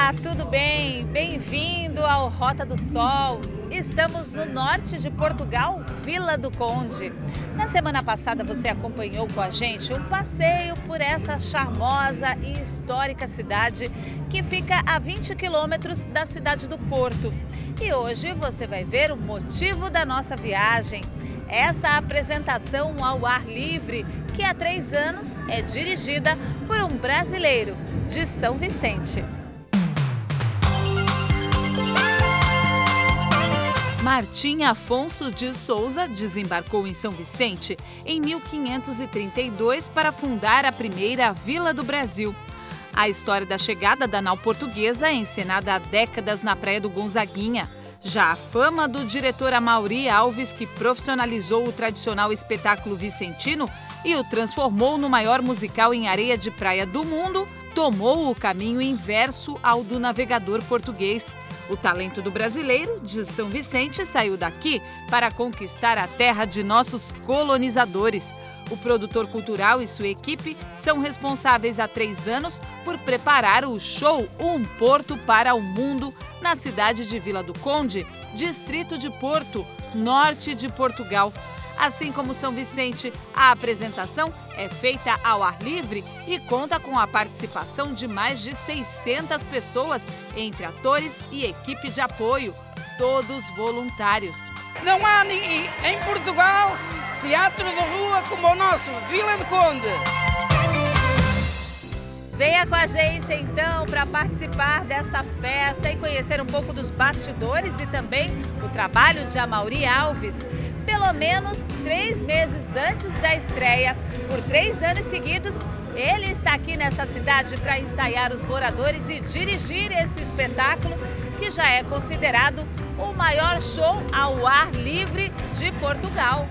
Olá, tudo bem? Bem-vindo ao Rota do Sol. Estamos no norte de Portugal, Vila do Conde. Na semana passada você acompanhou com a gente um passeio por essa charmosa e histórica cidade que fica a 20 quilômetros da cidade do Porto. E hoje você vai ver o motivo da nossa viagem. Essa apresentação ao ar livre, que há 3 anos é dirigida por um brasileiro de São Vicente. Martim Afonso de Souza desembarcou em São Vicente em 1532 para fundar a primeira vila do Brasil. A história da chegada da nau portuguesa é encenada há décadas na Praia do Gonzaguinha. Já a fama do diretor Amaury Alves, que profissionalizou o tradicional espetáculo vicentino e o transformou no maior musical em areia de praia do mundo, tomou o caminho inverso ao do navegador português. O talento do brasileiro de São Vicente saiu daqui para conquistar a terra de nossos colonizadores. O produtor cultural e sua equipe são responsáveis há 3 anos por preparar o show Um Porto para o Mundo na cidade de Vila do Conde, distrito de Porto, norte de Portugal. Assim como São Vicente, a apresentação é feita ao ar livre e conta com a participação de mais de 600 pessoas, entre atores e equipe de apoio, todos voluntários. Não há em Portugal teatro de rua como o nosso, Vila do Conde. Venha com a gente então para participar dessa festa e conhecer um pouco dos bastidores e também o trabalho de Amaury Alves. Pelo menos 3 meses antes da estreia, por 3 anos seguidos, ele está aqui nessa cidade para ensaiar os moradores e dirigir esse espetáculo que já é considerado o maior show ao ar livre de Portugal.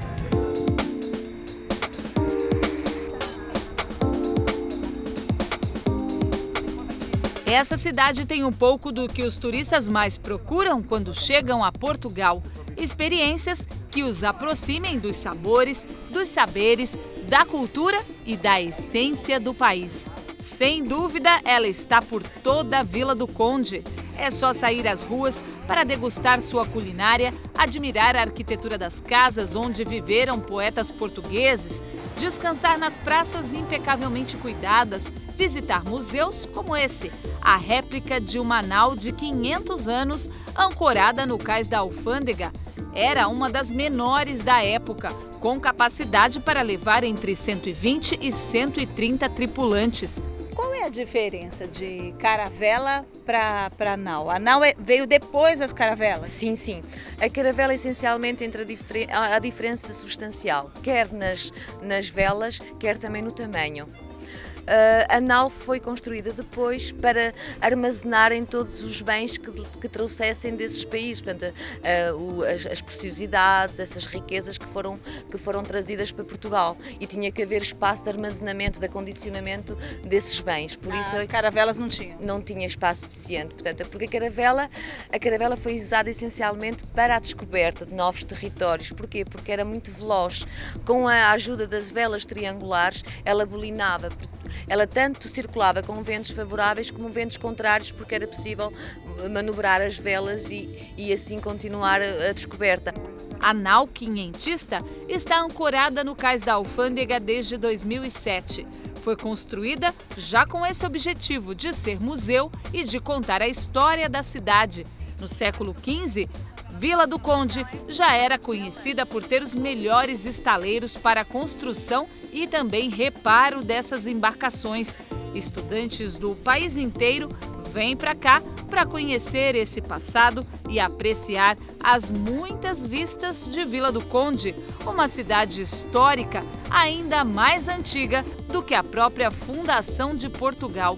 Essa cidade tem um pouco do que os turistas mais procuram quando chegam a Portugal. Experiências que os aproximem dos sabores, dos saberes, da cultura e da essência do país. Sem dúvida, ela está por toda a Vila do Conde. É só sair às ruas para degustar sua culinária, admirar a arquitetura das casas onde viveram poetas portugueses, descansar nas praças impecavelmente cuidadas, visitar museus como esse, a réplica de uma nau de 500 anos ancorada no cais da Alfândega. Era uma das menores da época, com capacidade para levar entre 120 e 130 tripulantes. Qual é a diferença de caravela para nau? A nau veio depois das caravelas? Sim. A caravela essencialmente entra a diferença substancial, quer nas velas, quer também no tamanho. A nau foi construída depois para armazenarem todos os bens que trouxessem desses países, portanto, as preciosidades, essas riquezas que foram trazidas para Portugal, e tinha que haver espaço de armazenamento, de acondicionamento desses bens. Por isso as caravelas não tinham? Não tinha espaço suficiente, portanto, porque a caravela foi usada essencialmente para a descoberta de novos territórios. Porquê? Porque era muito veloz. Com a ajuda das velas triangulares, ela bolinava. Ela tanto circulava com ventos favoráveis como ventos contrários, porque era possível manobrar as velas e assim continuar a descoberta. A nau quinhentista está ancorada no cais da Alfândega desde 2007. Foi construída já com esse objetivo de ser museu e de contar a história da cidade. No século XV, Vila do Conde já era conhecida por ter os melhores estaleiros para a construção e também reparo dessas embarcações. Estudantes do país inteiro vêm para cá para conhecer esse passado e apreciar as muitas vistas de Vila do Conde, uma cidade histórica ainda mais antiga do que a própria fundação de Portugal.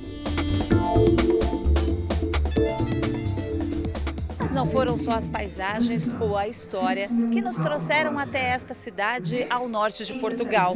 Mas não foram só as paisagens ou a história que nos trouxeram até esta cidade ao norte de Portugal.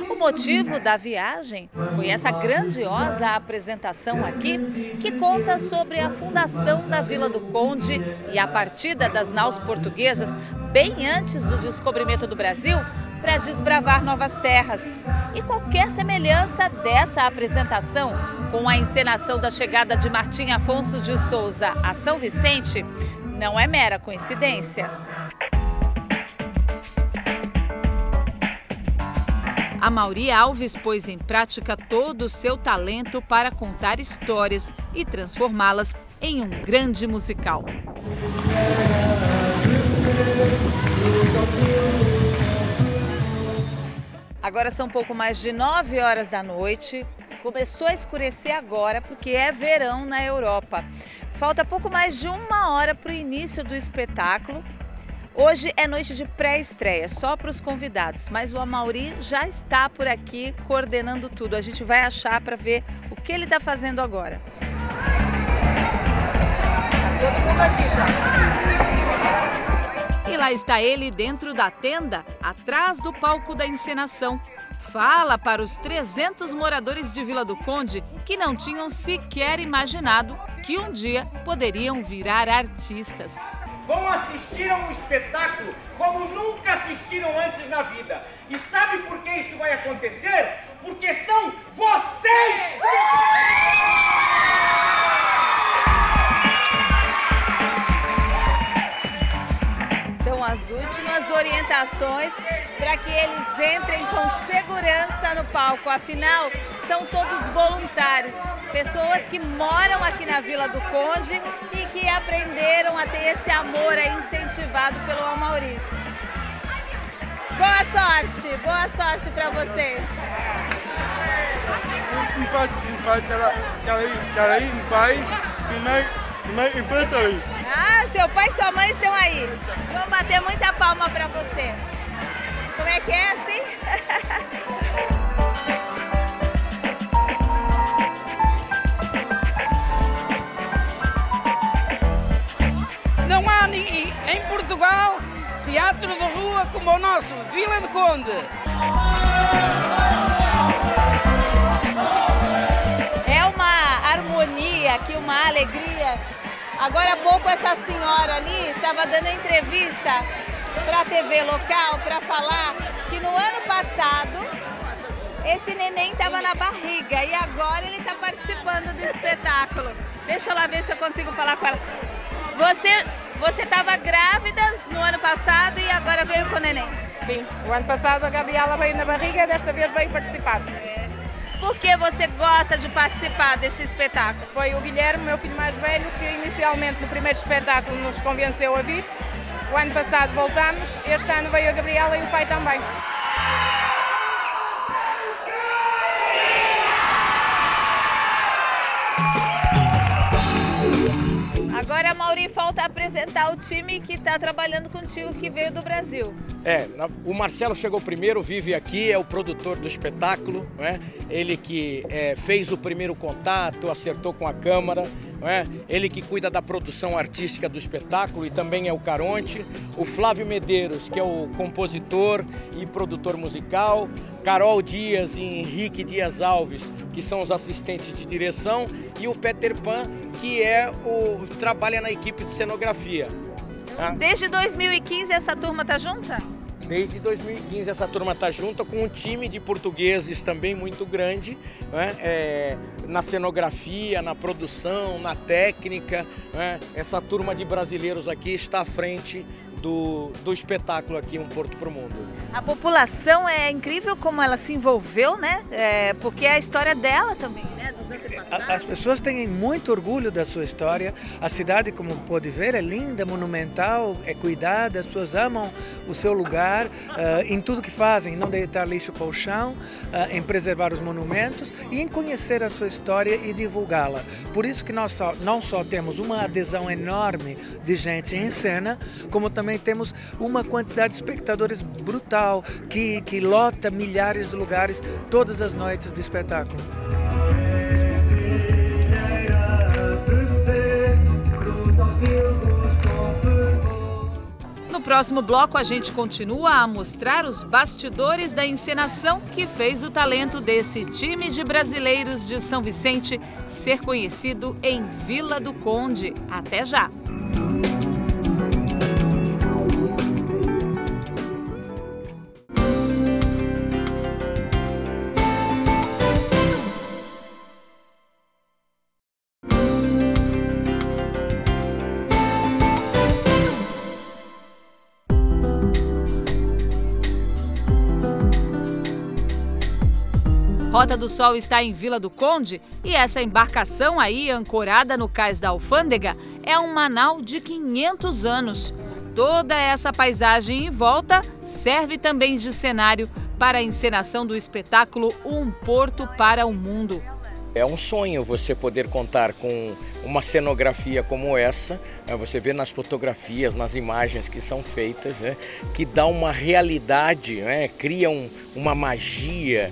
O motivo da viagem foi essa grandiosa apresentação aqui, que conta sobre a fundação da Vila do Conde e a partida das naus portuguesas bem antes do descobrimento do Brasil para desbravar novas terras. E qualquer semelhança dessa apresentação Com a encenação da chegada de Martim Afonso de Souza a São Vicente, não é mera coincidência. Amaury Alves pôs em prática todo o seu talento para contar histórias e transformá-las em um grande musical. Agora são pouco mais de 9 horas da noite. Começou a escurecer agora porque é verão na Europa. Falta pouco mais de 1 hora para o início do espetáculo. Hoje é noite de pré-estreia, só para os convidados, mas o Amaury já está por aqui coordenando tudo. A gente vai achar para ver o que ele está fazendo agora. Todo mundo aqui já. E lá está ele dentro da tenda, atrás do palco da encenação. Fala para os 300 moradores de Vila do Conde que não tinham sequer imaginado que um dia poderiam virar artistas. Vão assistir a um espetáculo como nunca assistiram antes na vida. E sabe por que isso vai acontecer? Porque são vocês! Então, as últimas orientações para que eles entrem com segurança no palco. Afinal, são todos voluntários, pessoas que moram aqui na Vila do Conde e que aprenderam a ter esse amor aí incentivado pelo Amaury. Boa sorte para vocês. Ah, seu pai e sua mãe estão aí. Vamos bater muita palma para você. Como é que é assim? Não há em Portugal teatro de rua como o nosso, Vila do Conde. É uma harmonia aqui, uma alegria. Agora há pouco essa senhora ali estava dando entrevista para a TV local para falar que no ano passado esse neném estava na barriga e agora ele está participando do espetáculo. Deixa eu lá ver se eu consigo falar com ela. Você estava grávida no ano passado e agora veio com o neném? Sim, o ano passado a Gabriela veio na barriga e desta vez veio participar. Por que você gosta de participar desse espetáculo? Foi o Guilherme, meu filho mais velho, que inicialmente no primeiro espetáculo nos convenceu a vir. O ano passado voltamos, este ano veio a Gabriela e o pai também. Agora, Amaury, falta apresentar o time que está trabalhando contigo, que veio do Brasil. O Marcelo chegou primeiro, vive aqui, é o produtor do espetáculo, não é? Ele que fez o primeiro contato, acertou com a Câmara, não é? Ele que cuida da produção artística do espetáculo e também é o Caronte. O Flávio Medeiros, que é o compositor e produtor musical. Carol Dias e Henrique Dias Alves, que são os assistentes de direção. E o Peter Pan, que trabalha na equipe de cenografia. Desde 2015 essa turma tá junta? Desde 2015 essa turma está junta com um time de portugueses também muito grande, né? Na cenografia, na produção, na técnica, né? Essa turma de brasileiros aqui está à frente do espetáculo aqui, Um Porto para o Mundo. A população é incrível como ela se envolveu, né? Porque é a história dela também, né? Dos antepassados. As pessoas têm muito orgulho da sua história. A cidade, como pode ver, é linda, monumental, é cuidada, as pessoas amam o seu lugar em tudo que fazem, não deitar lixo para o chão, em preservar os monumentos e em conhecer a sua história e divulgá-la. Por isso que nós não só temos uma adesão enorme de gente em cena, como também temos uma quantidade de espectadores brutal que lota milhares de lugares todas as noites do espetáculo. No próximo bloco, a gente continua a mostrar os bastidores da encenação que fez o talento desse time de brasileiros de São Vicente ser conhecido em Vila do Conde. Até já! Rota do Sol está em Vila do Conde e essa embarcação aí, ancorada no cais da Alfândega, é uma nau de 500 anos. Toda essa paisagem em volta serve também de cenário para a encenação do espetáculo Um Porto para o Mundo. É um sonho você poder contar com uma cenografia como essa, você vê nas fotografias, nas imagens que são feitas, né, que dá uma realidade, né, cria uma magia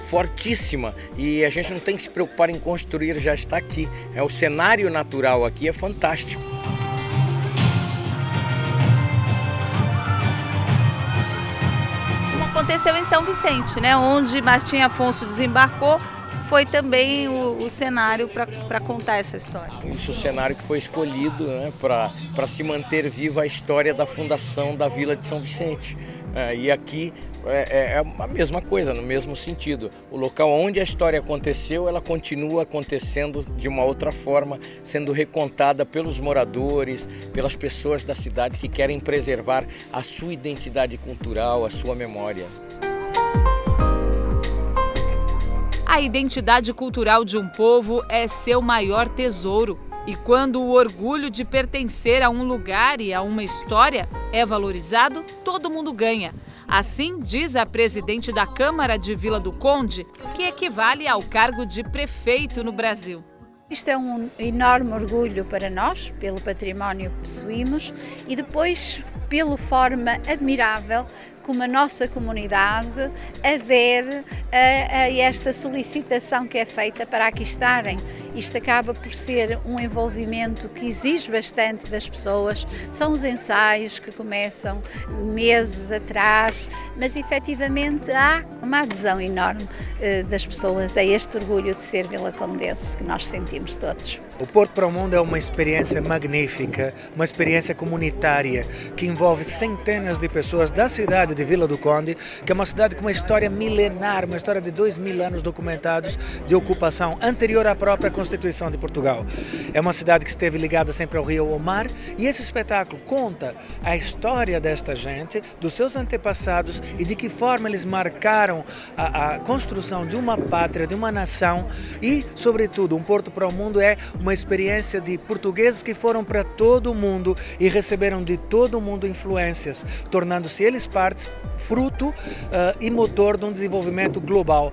fortíssima e a gente não tem que se preocupar em construir, já está aqui. O cenário natural aqui é fantástico. Aconteceu em São Vicente, né, onde Martim Afonso desembarcou. Foi também o cenário para contar essa história. Isso, o cenário que foi escolhido, né, para se manter viva a história da fundação da Vila de São Vicente. E aqui é a mesma coisa, no mesmo sentido. O local onde a história aconteceu, ela continua acontecendo de uma outra forma, sendo recontada pelos moradores, pelas pessoas da cidade que querem preservar a sua identidade cultural, a sua memória. A identidade cultural de um povo é seu maior tesouro. E quando o orgulho de pertencer a um lugar e a uma história é valorizado, todo mundo ganha. Assim diz a presidente da Câmara de Vila do Conde, que equivale ao cargo de prefeito no Brasil. Isto é um enorme orgulho para nós, pelo património que possuímos e depois pela forma admirável como a nossa comunidade adere a esta solicitação que é feita para aqui estarem. Isto acaba por ser um envolvimento que exige bastante das pessoas, são os ensaios que começam meses atrás, mas efetivamente há uma adesão enorme das pessoas a este orgulho de ser vilacondense que nós sentimos todos. O Porto para o Mundo é uma experiência magnífica, uma experiência comunitária que envolve centenas de pessoas da cidade de Vila do Conde, que é uma cidade com uma história milenar, uma história de 2000 anos documentados de ocupação anterior à própria Constituição de Portugal. É uma cidade que esteve ligada sempre ao rio, ao mar, e esse espetáculo conta a história desta gente, dos seus antepassados e de que forma eles marcaram a construção de uma pátria, de uma nação e, sobretudo, Um Porto para o Mundo é uma experiência de portugueses que foram para todo o mundo e receberam de todo o mundo influências, tornando-se eles partes, fruto e motor de um desenvolvimento global.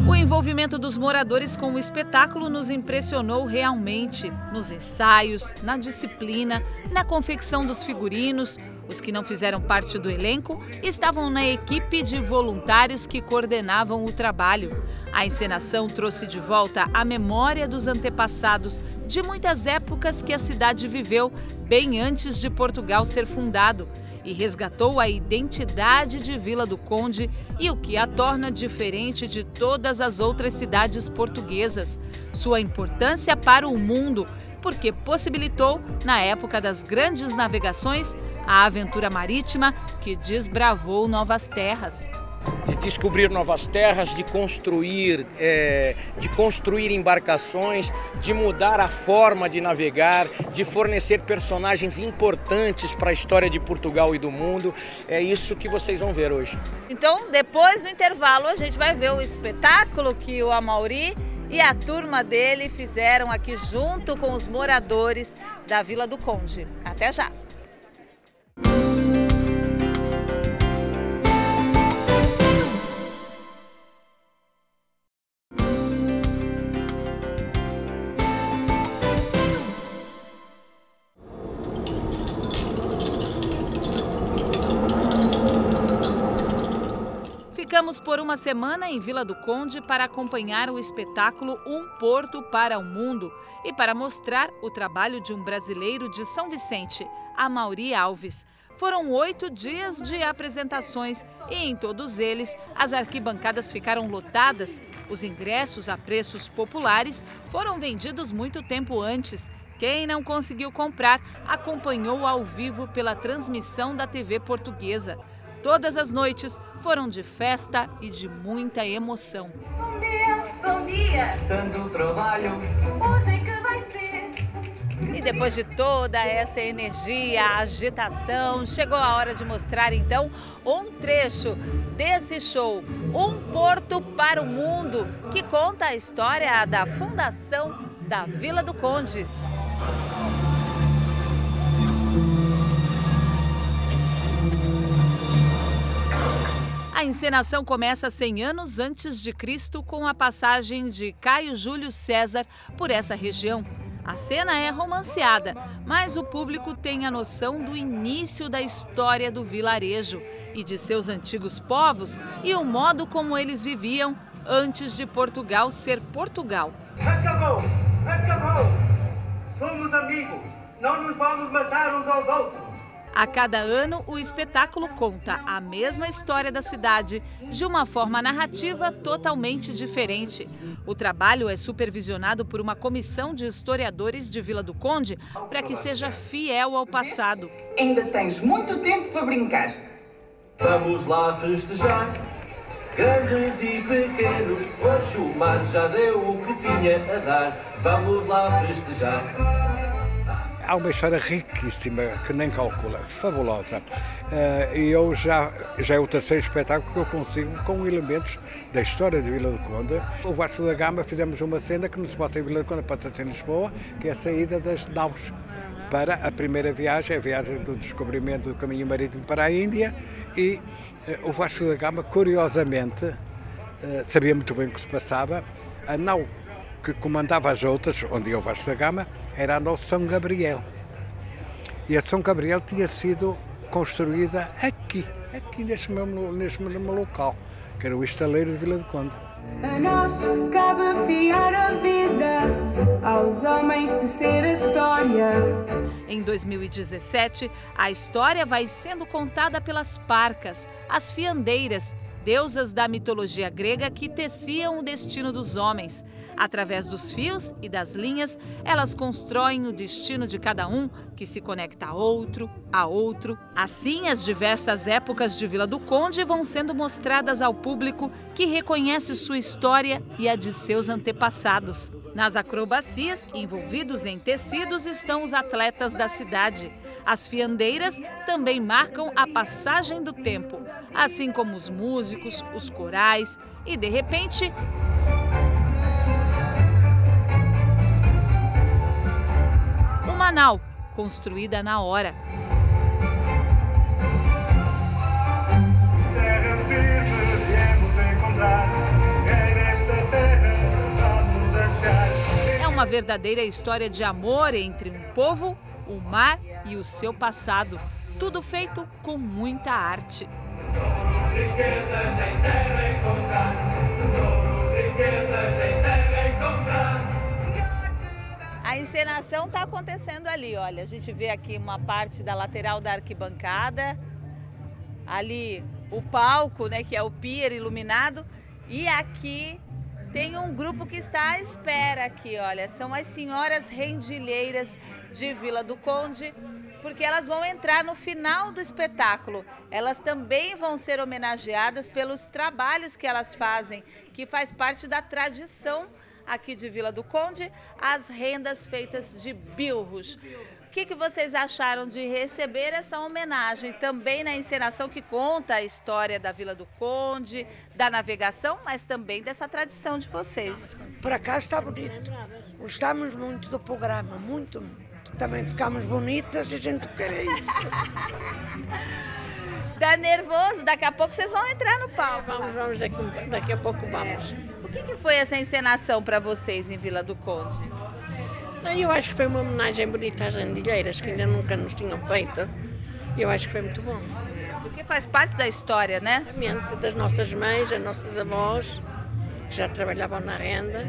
O envolvimento dos moradores com o espetáculo nos impressionou realmente, nos ensaios, na disciplina, na confecção dos figurinos. Os que não fizeram parte do elenco estavam na equipe de voluntários que coordenavam o trabalho. A encenação trouxe de volta a memória dos antepassados de muitas épocas que a cidade viveu bem antes de Portugal ser fundado e resgatou a identidade de Vila do Conde e o que a torna diferente de todas as outras cidades portuguesas, sua importância para o mundo, porque possibilitou, na época das grandes navegações, a aventura marítima que desbravou novas terras. De descobrir novas terras, de construir embarcações, de mudar a forma de navegar, de fornecer personagens importantes para a história de Portugal e do mundo. É isso que vocês vão ver hoje. Então, depois do intervalo, a gente vai ver o espetáculo que o Amaury e a turma dele fizeram aqui junto com os moradores da Vila do Conde. Até já! Ficamos por uma semana em Vila do Conde para acompanhar o espetáculo Um Porto para o Mundo e para mostrar o trabalho de um brasileiro de São Vicente, Amaury Alves. Foram 8 dias de apresentações e em todos eles as arquibancadas ficaram lotadas. Os ingressos a preços populares foram vendidos muito tempo antes. Quem não conseguiu comprar acompanhou ao vivo pela transmissão da TV portuguesa. Todas as noites foram de festa e de muita emoção. Bom dia, dando trabalho. Hoje é que vai ser. depois de toda essa energia, agitação, chegou a hora de mostrar então um trecho desse show, Um Porto para o Mundo, que conta a história da fundação da Vila do Conde. A encenação começa 100 anos antes de Cristo com a passagem de Caio Júlio César por essa região. A cena é romanceada, mas o público tem a noção do início da história do vilarejo e de seus antigos povos e o modo como eles viviam antes de Portugal ser Portugal. Acabou! Acabou! Somos amigos! Não nos vamos matar uns aos outros! A cada ano, o espetáculo conta a mesma história da cidade de uma forma narrativa totalmente diferente. O trabalho é supervisionado por uma comissão de historiadores de Vila do Conde para que seja fiel ao passado. Ainda tens muito tempo para brincar. Vamos lá festejar, grandes e pequenos, hoje o mar já deu o que tinha a dar. Vamos lá festejar. Há uma história riquíssima, que nem calcula, fabulosa. E eu já é o terceiro espetáculo que eu consigo com elementos da história de Vila do Conde. O Vasco da Gama fizemos uma cena que não se passa em Vila do Conde, passa-se em Lisboa, que é a saída das naus para a primeira viagem, a viagem do descobrimento do caminho marítimo para a Índia. E o Vasco da Gama, curiosamente, sabia muito bem o que se passava. A nau que comandava as outras, onde ia o Vasco da Gama, era a nau São Gabriel. E a São Gabriel tinha sido construída aqui neste mesmo local, que era o estaleiro de Vila do Conde. A nós cabe fiar a vida, aos homens tecer a história. Em 2017, a história vai sendo contada pelas parcas, as fiandeiras, deusas da mitologia grega que teciam o destino dos homens. Através dos fios e das linhas, elas constroem o destino de cada um, que se conecta a outro. Assim, as diversas épocas de Vila do Conde vão sendo mostradas ao público, que reconhece sua história e a de seus antepassados. Nas acrobacias, envolvidos em tecidos, estão os atletas da cidade. As fiandeiras também marcam a passagem do tempo, assim como os músicos, os corais e, de repente, uma nau construída na hora. Terra firme viemos encontrar, é nesta terra vamos achar. É uma verdadeira história de amor entre um povo, o mar e o seu passado. Tudo feito com muita arte. Tesouros, riquezas em terra encontrar. Tesouros, riquezas em terra encontrar. A encenação está acontecendo ali, olha, a gente vê aqui uma parte da lateral da arquibancada, ali o palco, né, que é o pier iluminado, e aqui tem um grupo que está à espera aqui, olha, são as senhoras rendilheiras de Vila do Conde, porque elas vão entrar no final do espetáculo. Elas também vão ser homenageadas pelos trabalhos que elas fazem, que faz parte da tradição aqui de Vila do Conde, as rendas feitas de bilros. O que vocês acharam de receber essa homenagem também na encenação que conta a história da Vila do Conde, da navegação, mas também dessa tradição de vocês? Por acaso está bonito. Gostamos muito do programa, muito. Também ficamos bonitas e a gente quer isso. Tá nervoso? Daqui a pouco vocês vão entrar no palco. Vamos, daqui a pouco vamos. O que foi essa encenação para vocês em Vila do Conde? Eu acho que foi uma homenagem bonita às rendilheiras, que ainda nunca nos tinham feito. Eu acho que foi muito bom. Porque faz parte da história, né? Exatamente, das nossas mães, das nossas avós, que já trabalhavam na renda.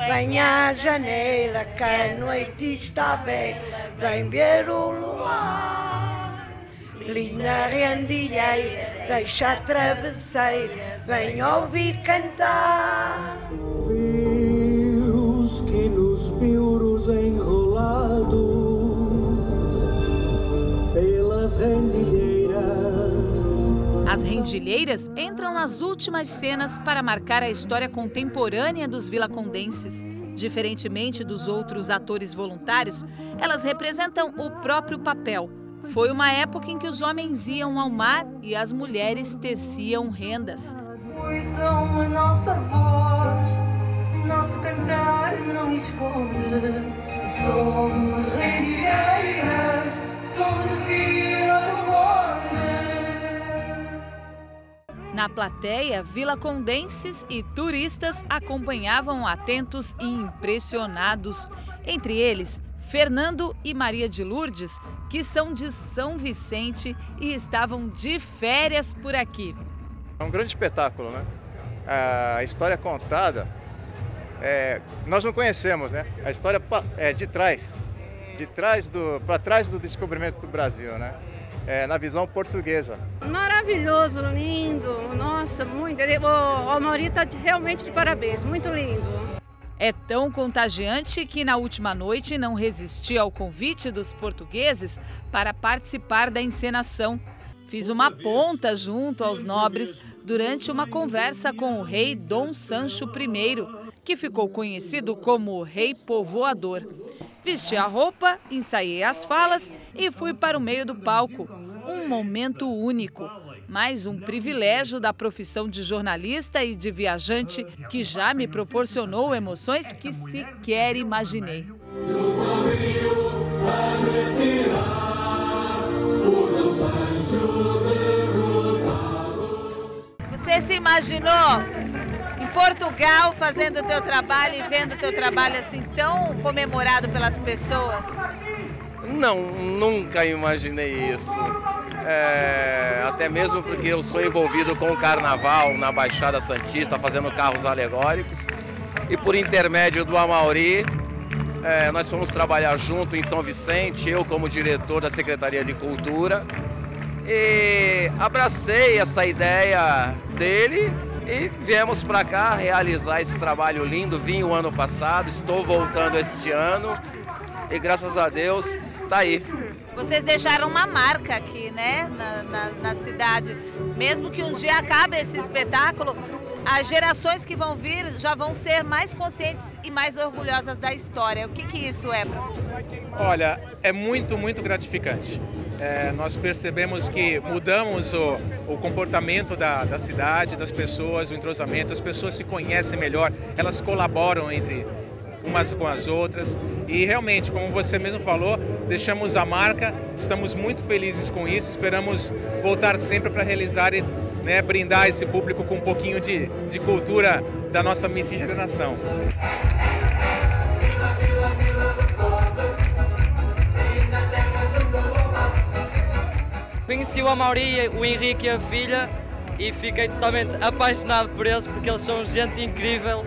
Venha à janela que a noite está bem, vem ver o luar. Linda rendilheira, deixa a travesseira, vem ouvir cantar. Fios que nos piuros enrolados pelas rendilheiras. As rendilheiras entram nas últimas cenas para marcar a história contemporânea dos vilacondenses. Diferentemente dos outros atores voluntários, elas representam o próprio papel. Foi uma época em que os homens iam ao mar e as mulheres teciam rendas. Ouçam a nossa voz, nosso cantar não esconde. Somos rendilheiras, somos de Vila do Conde. Na plateia, vilacondenses e turistas acompanhavam atentos e impressionados. Entre eles, Fernando e Maria de Lourdes, que são de São Vicente e estavam de férias por aqui. É um grande espetáculo, né? A história contada, nós não conhecemos, né? A história é para trás do descobrimento do Brasil, né? Na visão portuguesa. Maravilhoso, lindo, nossa, muito. O Mauri está realmente de parabéns, muito lindo. É tão contagiante que na última noite não resistiu ao convite dos portugueses para participar da encenação. Fiz uma ponta junto aos nobres durante uma conversa com o rei Dom Sancho I, que ficou conhecido como Rei Povoador. Vesti a roupa, ensaiei as falas e fui para o meio do palco. Um momento único. Mais um privilégio da profissão de jornalista e de viajante que já me proporcionou emoções que sequer imaginei. Você se imaginou em Portugal fazendo o teu trabalho e vendo o teu trabalho assim tão comemorado pelas pessoas? Não, nunca imaginei isso. Até mesmo porque eu sou envolvido com o carnaval na Baixada Santista, fazendo carros alegóricos. E por intermédio do Amaury, nós fomos trabalhar junto em São Vicente, eu como diretor da Secretaria de Cultura. E abracei essa ideia dele e viemos para cá realizar esse trabalho lindo. Vim o ano passado, estou voltando este ano e graças a Deus está aí. Vocês deixaram uma marca aqui, né, na cidade. Mesmo que um dia acabe esse espetáculo, as gerações que vão vir já vão ser mais conscientes e mais orgulhosas da história. O que isso é para você? Olha, é muito, muito gratificante. Nós percebemos que mudamos o comportamento da cidade, das pessoas, o entrosamento, as pessoas se conhecem melhor, elas colaboram entre umas com as outras e realmente, como você mesmo falou, deixamos a marca, estamos muito felizes com isso, esperamos voltar sempre para realizar e brindar esse público com um pouquinho de cultura da nossa miscigenação. Conheci o Amaury, o Henrique e a filha e fiquei totalmente apaixonado por eles porque eles são gente incrível,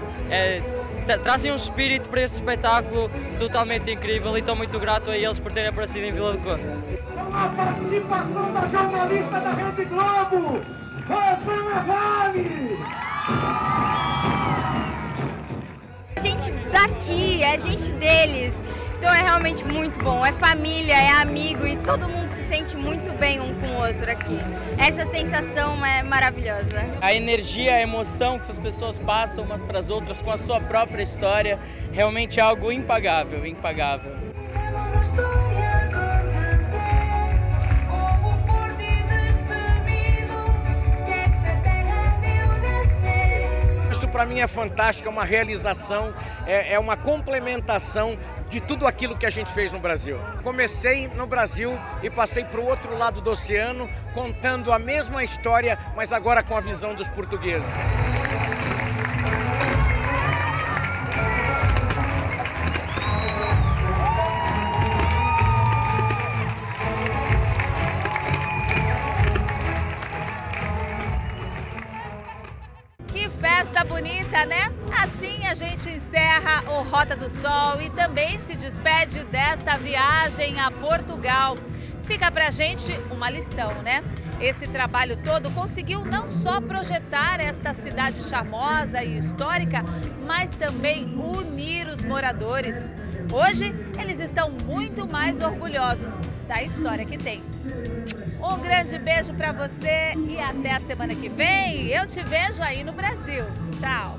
trazem um espírito para este espetáculo totalmente incrível e estou muito grato a eles por terem aparecido em Vila do Conde. Com a participação da jornalista da Rede Globo, Rosana Vale! A gente daqui, é gente deles. Então é realmente muito bom, é família, é amigo e todo mundo se sente muito bem um com o outro aqui. Essa sensação é maravilhosa. A energia, a emoção que essas pessoas passam umas para as outras com a sua própria história, realmente é algo impagável, impagável. Isso para mim é fantástico, é uma realização, é uma complementação de tudo aquilo que a gente fez no Brasil. Comecei no Brasil e passei para o outro lado do oceano, contando a mesma história, mas agora com a visão dos portugueses. Festa bonita, né? Assim a gente encerra o Rota do Sol e também se despede desta viagem a Portugal. Fica pra gente uma lição, né? Esse trabalho todo conseguiu não só projetar esta cidade charmosa e histórica, mas também unir os moradores. Hoje, eles estão muito mais orgulhosos da história que tem. Um grande beijo para você e até a semana que vem. Eu te vejo aí no Brasil. Tchau!